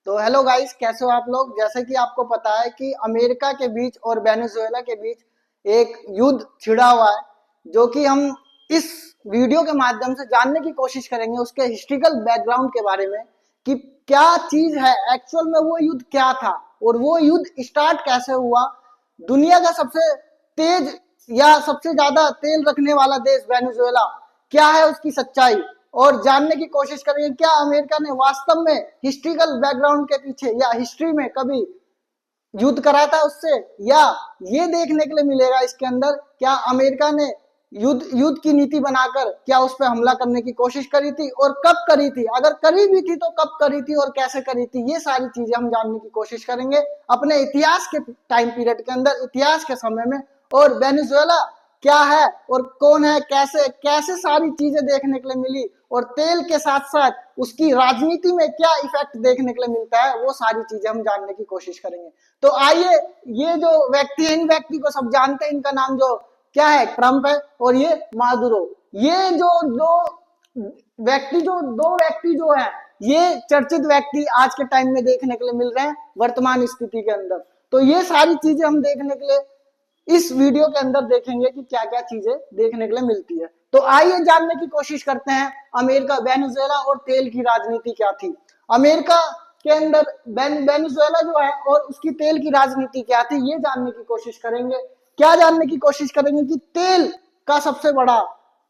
तो hello guys, कैसे हो आप लोग। जैसे कि आपको पता है कि अमेरिका के बीच और वेनेजुएला के बीच एक युद्ध छिड़ा हुआ है, जो कि हम इस वीडियो के माध्यम से जानने की कोशिश करेंगे उसके हिस्ट्रिकल बैकग्राउंड के बारे में कि क्या चीज है एक्चुअल में, वो युद्ध क्या था और वो युद्ध स्टार्ट कैसे हुआ। दुनिया का सबसे तेज या सबसे ज्यादा तेल रखने वाला देश वेनेजुएला, क्या है उसकी सच्चाई, और जानने की कोशिश करेंगे क्या अमेरिका ने वास्तव में हिस्ट्रिकल बैकग्राउंड के पीछे या हिस्ट्री में कभी युद्ध करा था उससे, या ये देखने के लिए मिलेगा इसके अंदर क्या अमेरिका ने युद्ध की नीति बनाकर क्या उस पर हमला करने की कोशिश करी थी और कब करी थी, अगर करी भी थी तो कब करी थी और कैसे करी थी। ये सारी चीजें हम जानने की कोशिश करेंगे अपने इतिहास के टाइम पीरियड के अंदर, इतिहास के समय में। और वेनेजुएला क्या है और कौन है, कैसे कैसे सारी चीजें देखने के लिए मिली, और तेल के साथ साथ उसकी राजनीति में क्या इफेक्ट देखने के लिए मिलता है, वो सारी चीजें हम जानने की कोशिश करेंगे। तो आइए, ये जो व्यक्ति है, इन व्यक्ति को सब जानते हैं, इनका नाम जो क्या है, ट्रंप है, और ये मादुरो। ये जो दो व्यक्ति जो है, ये चर्चित व्यक्ति आज के टाइम में देखने के लिए मिल रहे हैं वर्तमान स्थिति के अंदर। तो ये सारी चीजें हम देखने के लिए इस वीडियो के अंदर देखेंगे कि क्या क्या चीजें देखने के लिए मिलती है। तो आइए जानने की कोशिश करते हैं अमेरिका, वेनेजुएला और तेल की राजनीति क्या थी। अमेरिका के अंदर वेनेजुएला जो है और उसकी तेल की राजनीति क्या थी, ये जानने की कोशिश करेंगे। क्या जानने की कोशिश करेंगे कि तेल का सबसे बड़ा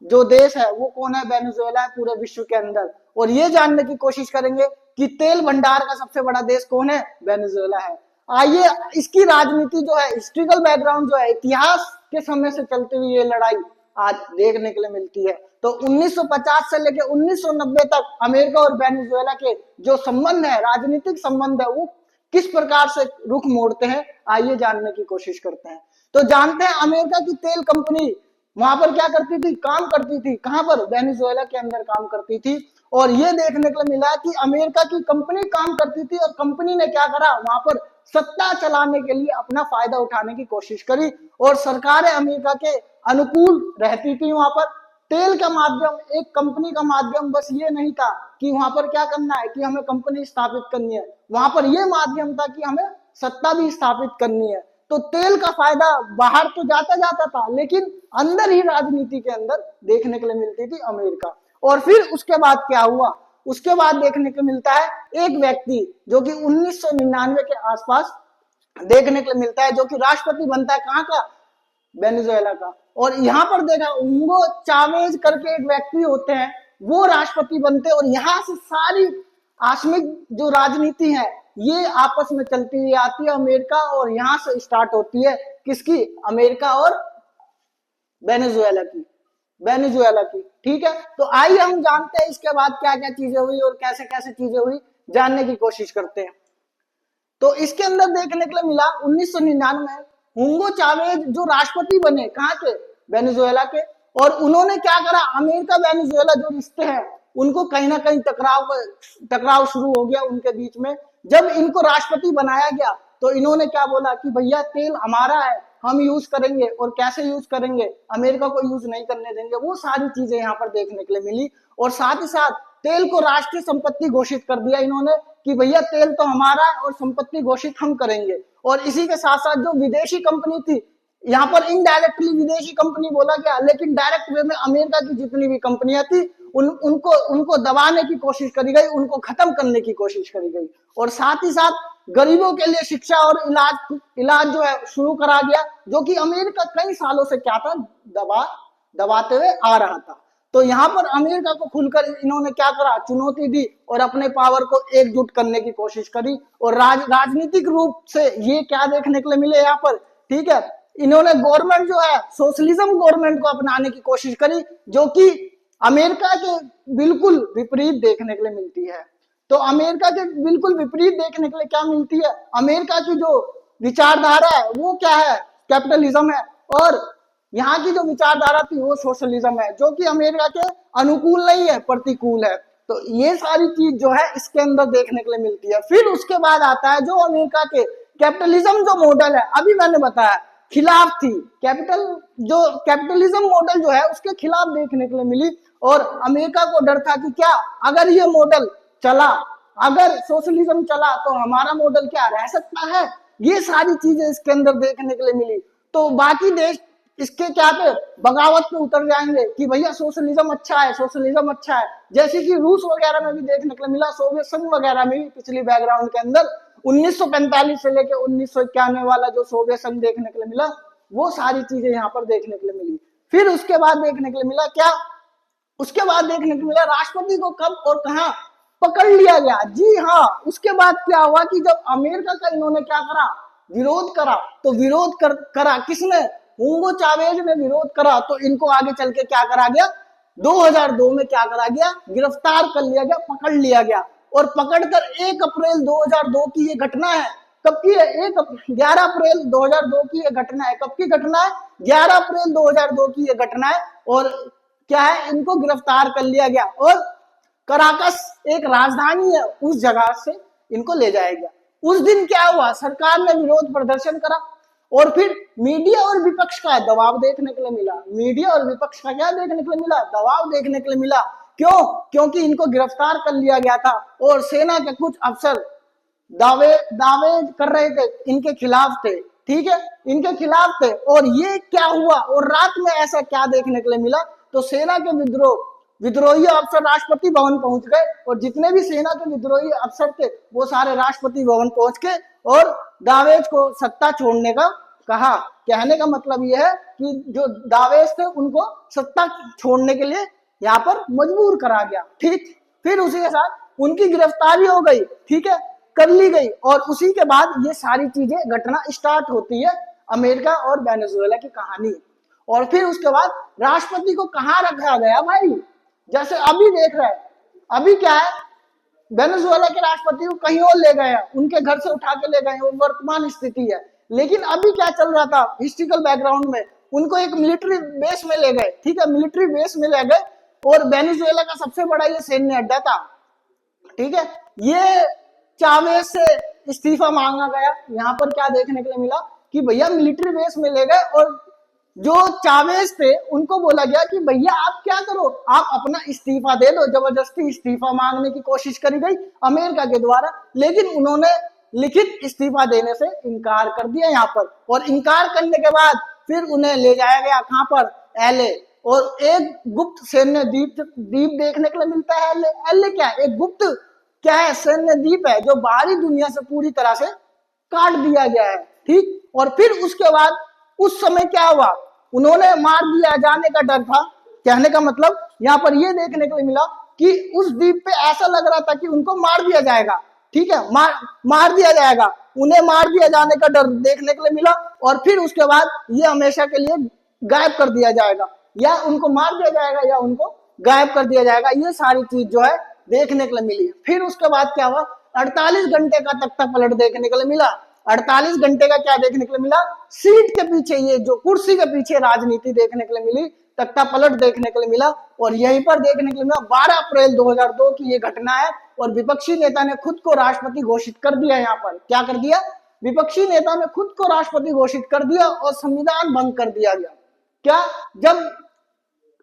जो देश है वो कौन है, वेनेजुएला है पूरे विश्व के अंदर। और ये जानने की कोशिश करेंगे कि तेल भंडार का सबसे बड़ा देश कौन है, वेनेजुएला है। आइए, इसकी राजनीति जो है, हिस्ट्रिकल बैकग्राउंड जो है, इतिहास के समय से चलती हुई ये लड़ाई आज देखने के लिए मिलती है। तो 1950 से लेकर 1990 तक अमेरिका और वेनेजुएला के जो संबंध है, राजनीतिक संबंध है, वो किस प्रकार से रुख मोड़ते हैं, आइए जानने की कोशिश करते हैं। तो जानते हैं अमेरिका की तेल कंपनी वहां पर क्या करती थी, काम करती थी, कहां पर, वेनेजुएला के अंदर काम करती थी। और ये देखने को मिला कि अमेरिका की कंपनी काम करती थी और कंपनी ने क्या करा, वहां पर सत्ता चलाने के लिए अपना फायदा उठाने की कोशिश करी, और सरकारें अमेरिका के अनुकूल रहती थी। वहां पर तेल का माध्यम, एक कंपनी का माध्यम बस ये नहीं था कि वहां पर क्या करना है कि हमें कंपनी स्थापित करनी है, वहां पर यह माध्यम था कि हमें सत्ता भी स्थापित करनी है। तो तेल का फायदा बाहर तो जाता जाता था, लेकिन अंदर ही राजनीति के अंदर देखने के लिए मिलती थी अमेरिका। और फिर उसके बाद क्या हुआ, उसके बाद देखने को मिलता है एक व्यक्ति जो कि 1999 के आसपास देखने को मिलता है, जो कि राष्ट्रपति बनता है, कहां का, वेनेजुएला का। और यहाँ पर देखा, हुगो चावेज करके एक व्यक्ति होते हैं, वो राष्ट्रपति बनते हैं। और यहाँ से सारी आकस्मिक जो राजनीति है ये आपस में चलती हुई आती है अमेरिका, और यहाँ से स्टार्ट होती है किसकी, अमेरिका और वेनेजुएला की, ठीक है। तो आइए हम जानते हैं इसके बाद क्या क्या चीजें हुई और कैसे कैसे चीजें हुई, जानने की कोशिश करते हैं। तो इसके अंदर देखने के लिए मिला 1999 में हुगो चावेज जो राष्ट्रपति बने, कहाँ के, वेनेजुएला के। और उन्होंने क्या करा, अमेरिका वेनेजुएला जो रिश्ते हैं उनको कहीं ना कहीं टकराव शुरू हो गया उनके बीच में। जब इनको राष्ट्रपति बनाया गया तो इन्होंने क्या बोला कि भैया तेल हमारा है, हम यूज करेंगे, और कैसे यूज करेंगे, अमेरिका को यूज नहीं करने देंगे। वो सारी चीजें यहाँ पर देखने के लिए मिली। और साथ ही साथ तेल को राष्ट्रीय संपत्ति घोषित कर दिया इन्होंने कि भैया तेल तो हमारा है और संपत्ति घोषित हम करेंगे। और इसी के साथ साथ जो विदेशी कंपनी थी, यहाँ पर इनडायरेक्टली विदेशी कंपनी बोला गया, लेकिन डायरेक्ट वे में अमेरिका की जितनी भी कंपनियां थी उनको दबाने की कोशिश करी गई, उनको खत्म करने की कोशिश करी गई। और साथ ही साथ गरीबों के लिए शिक्षा और इलाज जो है शुरू करा गया, जो कि अमेरिका कई सालों से क्या था, दबाते हुए आ रहा था। तो यहाँ पर अमेरिका को खुलकर इन्होंने क्या करा, चुनौती दी और अपने पावर को एकजुट करने की कोशिश करी। और राजनीतिक रूप से ये क्या देखने के लिए मिले यहाँ पर, ठीक है, इन्होंने गवर्नमेंट जो है सोशलिज्म गवर्नमेंट को अपनाने की कोशिश करी, जो कि अमेरिका के बिल्कुल विपरीत देखने के लिए मिलती है। तो अमेरिका के बिल्कुल विपरीत देखने के लिए क्या मिलती है, अमेरिका की जो विचारधारा है वो क्या है, कैपिटलिज्म है, और यहाँ की जो विचारधारा थी वो सोशलिज्म है, जो कि अमेरिका के अनुकूल नहीं है, प्रतिकूल है। तो ये सारी चीज जो है इसके अंदर देखने के लिए मिलती है। फिर उसके बाद आता है जो अमेरिका के कैपिटलिज्म जो मॉडल है, अभी मैंने बताया खिलाफ थी, कैपिटलिज्म मॉडल जो है उसके खिलाफ देखने के लिए मिली। और अमेरिका को डर था कि क्या अगर ये मॉडल चला अगर सोशलिज्म चला तो हमारा मॉडल क्या रह सकता है। ये सारी चीजें इसके अंदर देखने के लिए मिली। तो बाकी देश इसके क्या पे बगावत पे उतर जाएंगे कि भैया सोशलिज्म अच्छा है, सोशलिज्म अच्छा है। जैसे कि रूस वगैरह में भी देखने के लिए मिला, सोवियत संघ वगैरह में भी पिछली बैकग्राउंड के अंदर 1945 से लेकर 1991 वाला जो सोवियत संघ देखने के लिए मिला, वो सारी चीजें यहाँ पर देखने के लिए मिली। फिर उसके बाद देखने के लिए मिला क्या, उसके बाद देखने को मिला राष्ट्रपति को कब और कहां पकड़ लिया गया। जी हाँ, उसके बाद क्या हुआ कि जब अमेरिका का इन्होंने क्या करा, विरोध करा, तो विरोध करा किसने, हुगो चावेज ने विरोध करा, तो इनको आगे चल के क्या करा गया, 2002 में क्या करा गया, गिरफ्तार कर लिया गया, पकड़ लिया गया। और पकड़कर 1 अप्रैल 2002 की ये घटना है। कब की है, 11 अप्रैल 2002 की ये घटना है। कब की घटना है, 11 अप्रैल 2002 की ये घटना है। और क्या है, इनको गिरफ्तार कर लिया गया और कराकस एक राजधानी है, उस जगह से इनको ले जाया गया। उस दिन क्या हुआ, सरकार ने विरोध प्रदर्शन करा और फिर मीडिया और विपक्ष का दबाव देखने के लिए मिला। मीडिया और विपक्ष का क्या देखने के लिए मिला, दबाव देखने के लिए मिला। क्यों, क्योंकि इनको गिरफ्तार कर लिया गया था और सेना के कुछ अफसर दावे कर रहे थे, इनके खिलाफ थे, ठीक है, इनके खिलाफ थे। और ये क्या हुआ, और रात में ऐसा क्या देखने के लिए मिला, तो सेना के विद्रोही अफसर राष्ट्रपति भवन पहुंच गए और जितने भी सेना के विद्रोही अफसर थे वो सारे राष्ट्रपति भवन पहुंच के और दावेज को सत्ता छोड़ने का कहा। कहने का मतलब यह है कि जो दावेज थे उनको सत्ता छोड़ने के लिए यहाँ पर मजबूर करा गया। ठीक, फिर उसी के साथ उनकी गिरफ्तारी हो गई, ठीक है, कर ली गई। और उसी के बाद ये सारी चीजें घटना स्टार्ट होती है, अमेरिका और वेनेजुएला की कहानी। और फिर उसके बाद राष्ट्रपति को कहाँ रखा गया भाई, जैसे अभी देख रहे हैं, अभी क्या है, वेनेजुएला के राष्ट्रपति को कहीं और ले गए, उनके घर से उठा के ले गए, वो वर्तमान स्थिति है। लेकिन अभी क्या चल रहा था हिस्ट्रिकल बैकग्राउंड में, उनको एक मिलिट्री बेस में ले गए, ठीक है, मिलिट्री बेस में ले गए और वेनेजुएला का सबसे बड़ा ये सैन्य अड्डा था, ठीक है। ये चावेज से इस्तीफा मांगा गया। यहाँ पर क्या देखने के लिए मिला कि भैया मिलिट्री बेस में ले गए और जो चावेज थे उनको बोला गया कि भैया आप क्या करो, आप अपना इस्तीफा दे दो। जबरदस्ती इस्तीफा मांगने की कोशिश करी गई अमेरिका के द्वारा, लेकिन उन्होंने लिखित इस्तीफा देने से इनकार कर दिया यहाँ पर। और इनकार करने के बाद फिर उन्हें ले जाया गया कहाँ पर, एलए। और एक गुप्त सैन्य द्वीप देखने के लिए मिलता है एलए। एलए क्या है, एक गुप्त क्या है, सैन्य द्वीप है जो बाहरी दुनिया से पूरी तरह से काट दिया गया है, ठीक। और फिर उसके बाद उस समय क्या हुआ, उन्होंने मार दिया जाने का डर था। कहने का मतलब यहाँ पर ये देखने के लिए मिला कि उस द्वीप पे ऐसा लग रहा था कि उनको मार दिया जाएगा, ठीक है, मार दिया जाएगा, उन्हें मार दिया जाने का डर देखने के लिए मिला। और फिर उसके बाद ये हमेशा के लिए गायब कर दिया जाएगा, या उनको मार दिया जाएगा या उनको गायब कर दिया जाएगा। ये सारी चीज जो है देखने के लिए मिली। फिर उसके बाद क्या हुआ, 48 घंटे का तख्ता पलट देखने के लिए मिला। 48 घंटे का क्या देखने के लिए मिला, सीट के पीछे, ये जो कुर्सी के पीछे राजनीति देखने के लिए मिली, तख्ता पलट देखने के लिए मिला। और यहीं पर देखने के लिए मिला 12 अप्रैल 2002 की ये घटना है। और विपक्षी नेता ने खुद को राष्ट्रपति घोषित कर दिया। यहाँ पर क्या कर दिया, विपक्षी नेता ने खुद को राष्ट्रपति घोषित कर दिया और संविधान भंग कर दिया गया। क्या, जब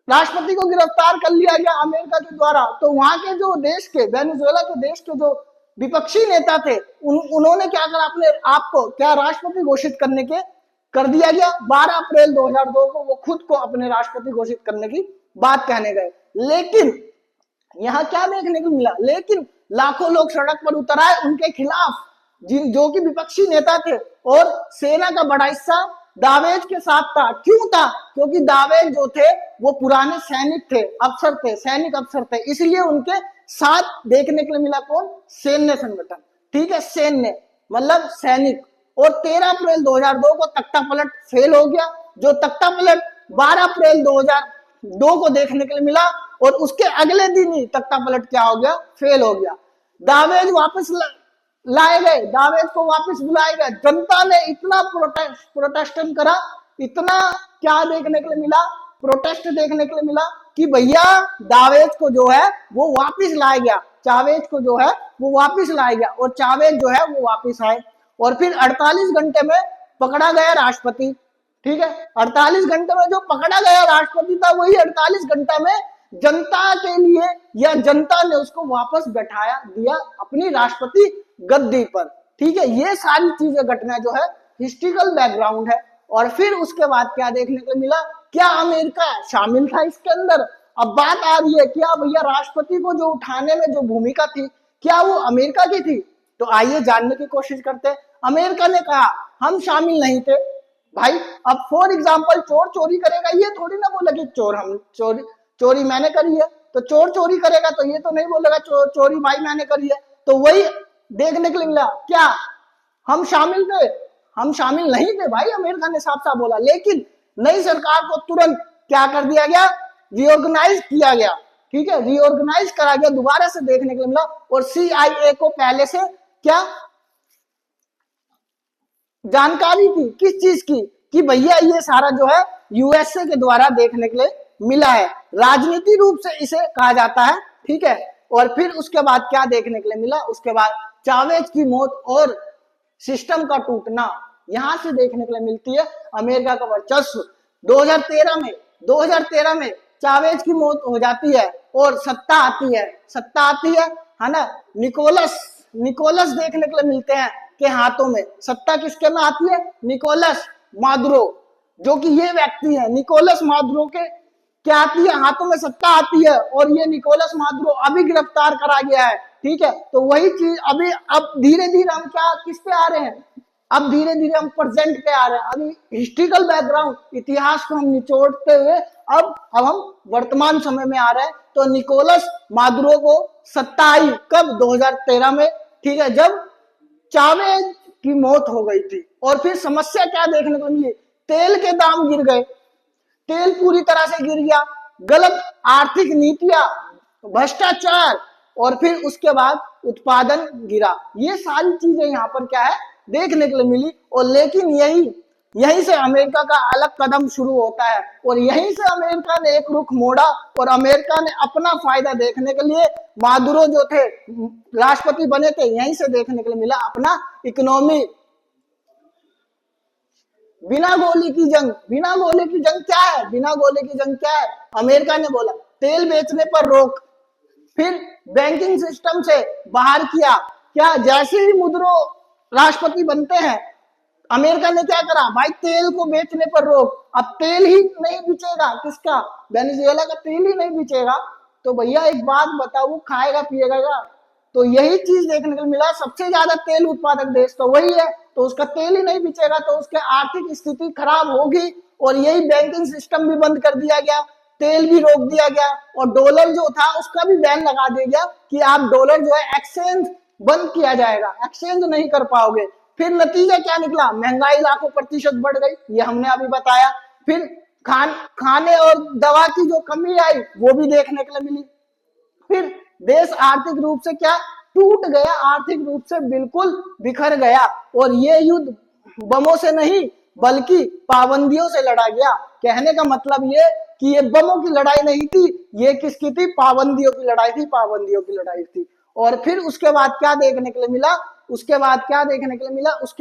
राष्ट्रपति को गिरफ्तार कर लिया गया अमेरिका के द्वारा, तो वहां के जो देश के, वेनेजुएला के देश के जो विपक्षी नेता थे उन्होंने क्या करा, अपने आप को क्या राष्ट्रपति घोषित करने के कर दिया गया। 12 अप्रैल 2002 को वो खुद को अपने राष्ट्रपति घोषित करने की बात कहने गए। लेकिन यहाँ क्या देखने को मिला, लेकिन लाखों लोग सड़क पर उतर आए उनके खिलाफ, जो कि विपक्षी नेता थे। और सेना का बड़ा हिस्सा दावेज के साथ था। क्यों था, क्योंकि दावेज जो थे वो पुराने सैनिक थे, अफसर थे, सैनिक अफसर थे, इसलिए उनके साथ देखने के लिए मिला कौन, सैन्य संगठन, ठीक है, सैन्य मतलब सैनिक। और 13 अप्रैल 2002 को तख्ता पलट फेल हो गया। जो तख्ता पलट 12 अप्रैल 2002 को देखने के लिए मिला और उसके अगले दिन ही तख्ता पलट क्या हो गया, फेल हो गया। दावेज वापस लाए गए, दावेज को वापस बुलाया गया। जनता ने इतना प्रोटेस्टन करा, इतना क्या देखने के लिए मिला, प्रोटेस्ट देखने के लिए मिला कि भैया दावेज को जो है वो वापस लाया गया, चावेज को जो है वो वापस लाया गया। और चावेज जो है वो वापस आए। और फिर 48 घंटे में पकड़ा गया राष्ट्रपति, ठीक है, 48 घंटे में जो पकड़ा गया राष्ट्रपति था, वही 48 घंटे में जनता के लिए, या जनता ने उसको वापस बैठाया दिया अपनी राष्ट्रपति गद्दी पर। ठीक है, ये सारी चीजें घटना जो है हिस्ट्रिकल बैकग्राउंड है। और फिर उसके बाद क्या देखने को मिला, क्या अमेरिका शामिल था इसके अंदर? अब बात आ रही है क्या भैया राष्ट्रपति को जो उठाने में जो भूमिका थी, क्या वो अमेरिका की थी? तो आइए जानने की कोशिश करते हैं। अमेरिका ने कहा हम शामिल नहीं थे भाई। अब फॉर एग्जाम्पल चोर चोरी करेगा, ये थोड़ी ना बोला कि चोरी मैंने करी है। तो चोर चोरी करेगा तो ये तो नहीं बोलेगा चोरी भाई मैंने करी है। तो वही देखने के लिए मिला, क्या हम शामिल थे? हम शामिल नहीं थे भाई, अमेरिका ने साफ साफ बोला। लेकिन नई सरकार को तुरंत क्या कर दिया गया, रिऑर्गेनाइज किया गया। ठीक है, रिऑर्गेनाइज करा गया, दोबारा से देखने के लिए मिला। और CIA को पहले से क्या जानकारी थी, किस चीज की, कि भैया ये सारा जो है USA के द्वारा देखने के लिए मिला है। राजनीति रूप से इसे कहा जाता है। ठीक है, और फिर उसके बाद क्या देखने के लिए मिला, उसके बाद चावेज की मौत और सिस्टम का टूटना यहां से देखने के लिए मिलती है अमेरिका का वर्चस्व। 2013 में चावेज की मौत हो जाती है और सत्ता आती है ना। निकोलस देखने के लिए मिलते हैं के हाथों में। सत्ता किसके में आती है? निकोलस मादुरो, जो कि ये व्यक्ति है। निकोलस मादुरो के क्या आती है? हाथों में सत्ता आती है। और ये निकोलस मादुरो अभी गिरफ्तार करा गया है। ठीक है, तो वही चीज अभी अब धीरे धीरे हम क्या किस पे आ रहे हैं, अब धीरे धीरे हम प्रेजेंट पे आ रहे हैं। अभी हिस्ट्रिकल बैकग्राउंड, इतिहास को हम निचोड़ते हुए अब हम वर्तमान समय में आ रहे हैं। तो निकोलस मादुरो को सत्ता आई कब? 2013 में। ठीक है, जब चावेज की मौत हो गई थी। और फिर समस्या क्या देखने को मिली, तेल के दाम गिर गए, तेल पूरी तरह से गिर गया, गलत आर्थिक नीतियां, भ्रष्टाचार, और फिर उसके बाद उत्पादन गिरा। ये सारी चीजें यहाँ पर क्या है देखने के लिए मिली। और लेकिन यहीं से अमेरिका का अलग कदम शुरू होता है। और यहीं से अमेरिका ने एक रुख मोड़ा और अमेरिका ने अपना फायदा देखने के लिए, मादुरो जो थे राष्ट्रपति बने थे, यहीं से देखने के लिए मिला अपना इकोनॉमी। बिना गोली की जंग क्या है? बिना गोली की जंग क्या है? अमेरिका ने बोला तेल बेचने पर रोक, फिर बैंकिंग सिस्टम से बाहर किया। क्या जैसे ही मुद्रो राष्ट्रपति बनते हैं, अमेरिका ने क्या करा भाई, तेल को बेचने पर रोक। अब तेल ही नहीं बिचेगा, किसका? वेनेजुएला का तेल ही नहीं बिचेगा तो भैया एक बात बताओ, खाएगा पिएगा क्या? तो यही चीज देखने को मिला, सबसे ज्यादा तेल उत्पादक देश तो वही है। तो उसका तेल ही नहीं बिचेगा तो उसके आर्थिक स्थिति खराब होगी। और यही बैंकिंग सिस्टम भी बंद कर दिया गया, तेल भी रोक दिया गया, और डॉलर जो था उसका भी बैन लगा दिया गया कि आप डॉलर जो है एक्सचेंज बंद किया जाएगा, एक्सचेंज नहीं कर पाओगे। फिर नतीजा क्या निकला, महंगाई लाखों प्रतिशत बढ़ गई, ये हमने अभी बताया। फिर खाने और दवा की जो कमी आई वो भी देखने के लिए मिली। फिर देश आर्थिक रूप से क्या टूट गया, आर्थिक रूप से बिल्कुल बिखर गया। और ये युद्ध बमों से नहीं बल्कि पाबंदियों से लड़ा गया। कहने का मतलब ये कि ये बमों की लड़ाई नहीं थी, ये किसकी थी? पाबंदियों की लड़ाई थी, पाबंदियों की लड़ाई थी। और फिर उसके बाद क्या देखने के लिए मिला, उसके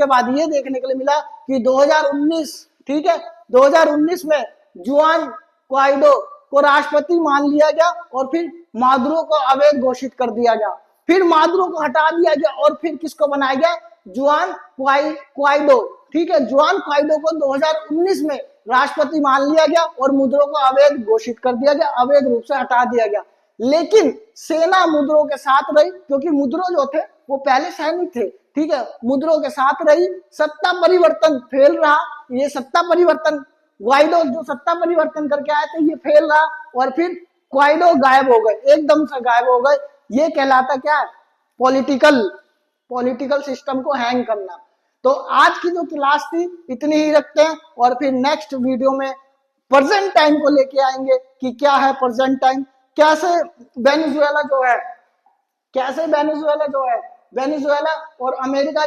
बाद ये देखने के लिए मिला कि 2019, ठीक है, 2019 में जुआन ग्वाइडो को राष्ट्रपति मान लिया गया और फिर मादुरो को अवैध घोषित कर दिया गया। फिर मादुरो को हटा दिया गया और फिर किसको बनाया गया? जुआन ग्वाइडो। ठीक है, जुआन ग्वाइडो को 2019 में राष्ट्रपति मान लिया गया और मुद्रो को अवैध घोषित कर दिया गया, अवैध रूप से हटा दिया गया। लेकिन सेना मुद्रो के साथ रही, क्योंकि मुद्रो जो थे वो पहले सैनिक थे। ठीक है, मुद्रो के साथ रही। सत्ता परिवर्तन फेल रहा, ये सत्ता परिवर्तन ग्वाइडो जो सत्ता परिवर्तन करके आए थे ये फेल रहा। और फिर ग्वाइडो गायब हो गए, एकदम से गायब हो गए। ये कहलाता क्या है? पॉलिटिकल सिस्टम को हैंग करना। तो आज की जो क्लास थी इतनी ही रखते हैं, और फिर नेक्स्ट वीडियो में प्रेजेंट टाइम को लेके आएंगे कि क्या है प्रेजेंट टाइम, कैसे वेनेजुएला और अमेरिका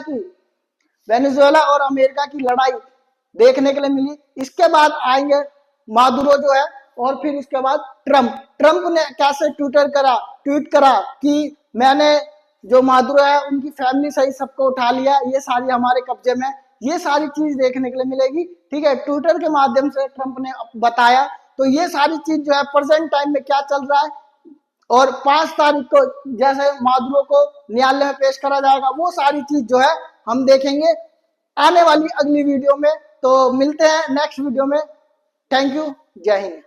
की लड़ाई देखने के लिए मिली। इसके बाद आएंगे मादुरो जो है, और फिर उसके बाद ट्रंप ने कैसे ट्वीट करा कि मैंने जो मादुरो है उनकी फैमिली सही सबको उठा लिया, ये सारी हमारे कब्जे में, ये सारी चीज देखने के लिए मिलेगी। ठीक है, ट्विटर के माध्यम से ट्रंप ने बताया तो ये सारी चीज जो है प्रेजेंट टाइम में क्या चल रहा है, और 5 तारीख को जैसे माधुरों को न्यायालय में पेश करा जाएगा, वो सारी चीज जो है हम देखेंगे आने वाली अगली वीडियो में। तो मिलते हैं नेक्स्ट वीडियो में। थैंक यू, जय हिंद।